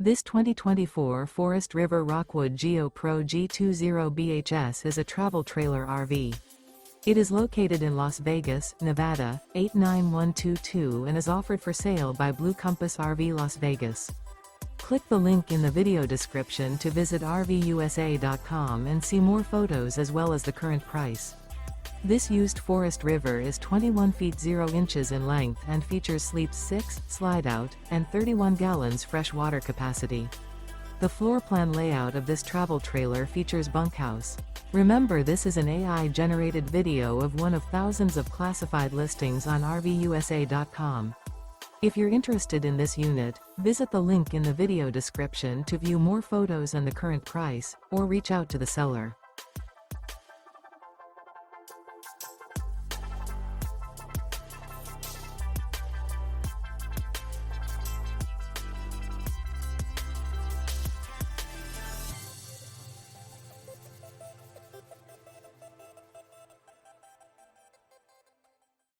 This 2024 Forest River Rockwood Geo Pro G20 is a travel trailer RV. It is located in Las Vegas, Nevada, 89122 and is offered for sale by Blue Compass RV Las Vegas. Click the link in the video description to visit RVUSA.com and see more photos as well as the current price. This used Forest River is 21 feet 0 inches in length and features sleeps 6, Slideout, and 31 gallons fresh water capacity. The floor plan layout of this travel trailer features bunkhouse. Remember, this is an AI-generated video of one of thousands of classified listings on RVUSA.com. If you're interested in this unit, visit the link in the video description to view more photos and the current price, or reach out to the seller.